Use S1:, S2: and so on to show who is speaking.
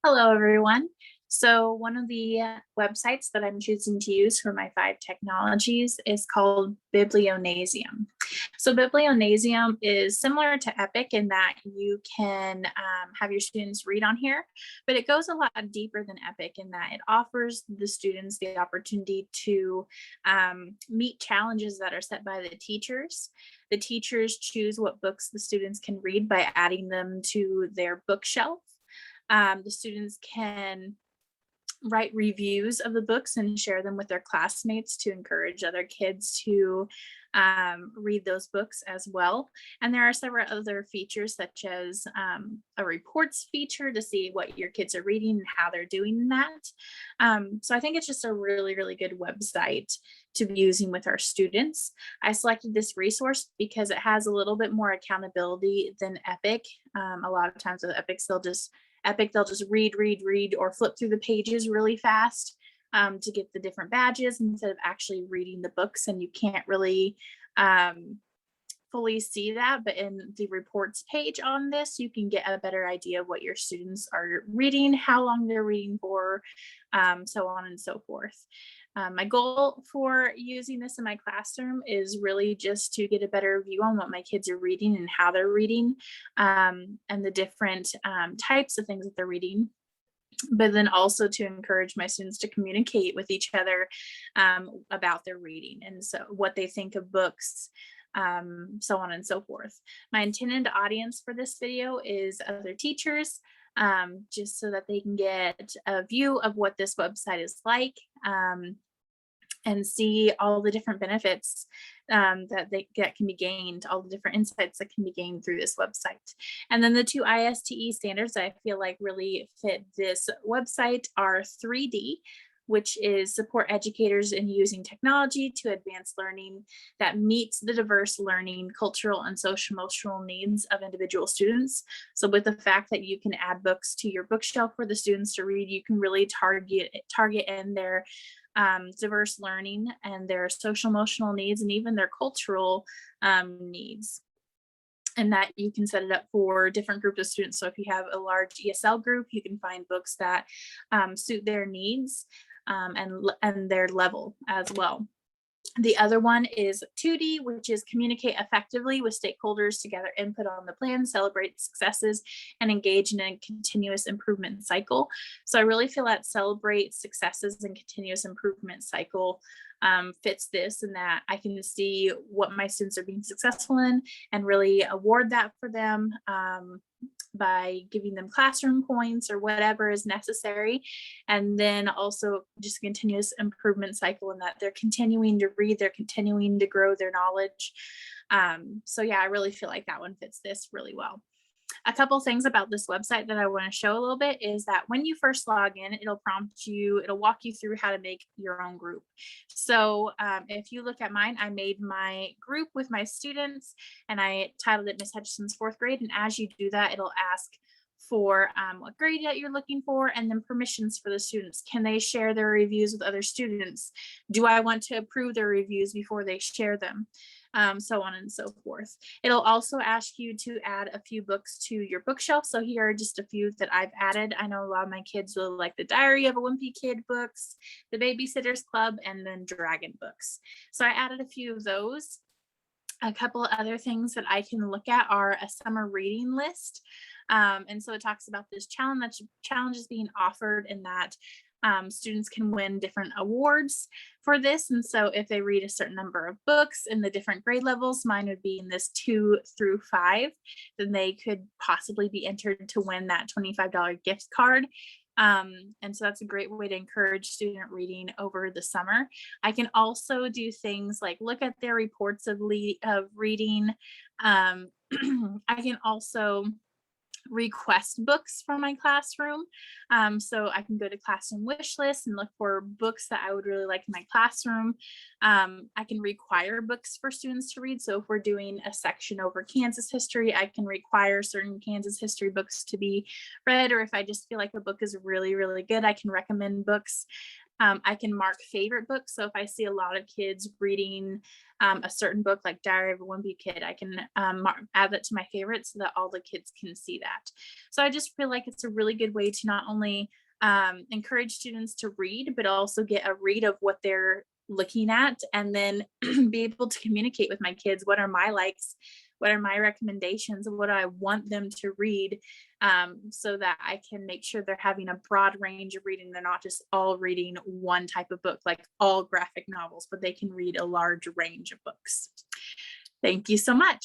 S1: Hello, everyone. So one of the websites that I'm choosing to use for my 5 technologies is called Biblionasium. So Biblionasium is similar to Epic in that you can have your students read on here, but it goes a lot deeper than Epic in that it offers the students the opportunity to meet challenges that are set by the teachers. The teachers choose what books the students can read by adding them to their bookshelf. The students can write reviews of the books and share them with their classmates to encourage other kids to read those books as well. And there are several other features such as a reports feature to see what your kids are reading and how they're doing in that. So I think it's just a really, really good website to be using with our students. I selected this resource because it has a little bit more accountability than Epic. A lot of times with Epic, they'll just read, or flip through the pages really fast to get the different badges instead of actually reading the books, and you can't really fully see that. But in the reports page on this, you can get a better idea of what your students are reading, how long they're reading for, so on and so forth. My goal for using this in my classroom is really just to get a better view on what my kids are reading and how they're reading, and the different types of things that they're reading, but then also to encourage my students to communicate with each other about their reading and so what they think of books, so on and so forth. My intended audience for this video is other teachers, just so that they can get a view of what this website is like, and see all the different benefits that can be gained, all the different insights that can be gained through this website. And then the 2 ISTE standards that I feel like really fit this website are 3D, which is support educators in using technology to advance learning that meets the diverse learning, cultural, and social emotional needs of individual students. So with the fact that you can add books to your bookshelf for the students to read, you can really target in their diverse learning and their social emotional needs and even their cultural needs. And that you can set it up for different groups of students. So if you have a large ESL group, you can find books that suit their needs and their level as well. The other one is 2D, which is communicate effectively with stakeholders to gather input on the plan, celebrate successes, and engage in a continuous improvement cycle. So I really feel that celebrate successes and continuous improvement cycle fits this, and that I can see what my students are being successful in and really award that for them by giving them classroom points or whatever is necessary. And then also just a continuous improvement cycle in that they're continuing to read, they're continuing to grow their knowledge. So yeah, I really feel like that one fits this really well. A couple things about this website that I want to show a little bit is that when you first log in, it'll walk you through how to make your own group. So if you look at mine, I made my group with my students and I titled it Miss Hutchison's 4th grade. And as you do that, it'll ask for what grade that you're looking for, and then permissions for the students. Can they share their reviews with other students? Do I want to approve their reviews before they share them? So on and so forth. It'll also ask you to add a few books to your bookshelf. So here are just a few that I've added. I know a lot of my kids will like the Diary of a Wimpy Kid books, the Babysitter's Club, and then Dragon books. So I added a few of those. A couple of other things that I can look at are a summer reading list. And so it talks about this challenge is being offered in that students can win different awards for this. And so if they read a certain number of books in the different grade levels, mine would be in this 2 through 5, then they could possibly be entered to win that $25 gift card. And so that's a great way to encourage student reading over the summer. I can also do things like look at their reports of reading. I can also request books for my classroom. So I can go to classroom wish list and look for books that I would really like in my classroom. I can require books for students to read. So if we're doing a section over Kansas history, I can require certain Kansas history books to be read. Or if I just feel like a book is really, really good, I can recommend books I can mark favorite books. So if I see a lot of kids reading a certain book like Diary of a Wimpy Kid, I can add that to my favorites so that all the kids can see that. So I just feel like it's a really good way to not only encourage students to read, but also get a read of what they're looking at, and then be able to communicate with my kids. What are my likes? What are my recommendations? What do I want them to read? So that I can make sure they're having a broad range of reading. They're not just all reading one type of book, like all graphic novels, but they can read a large range of books. Thank you so much.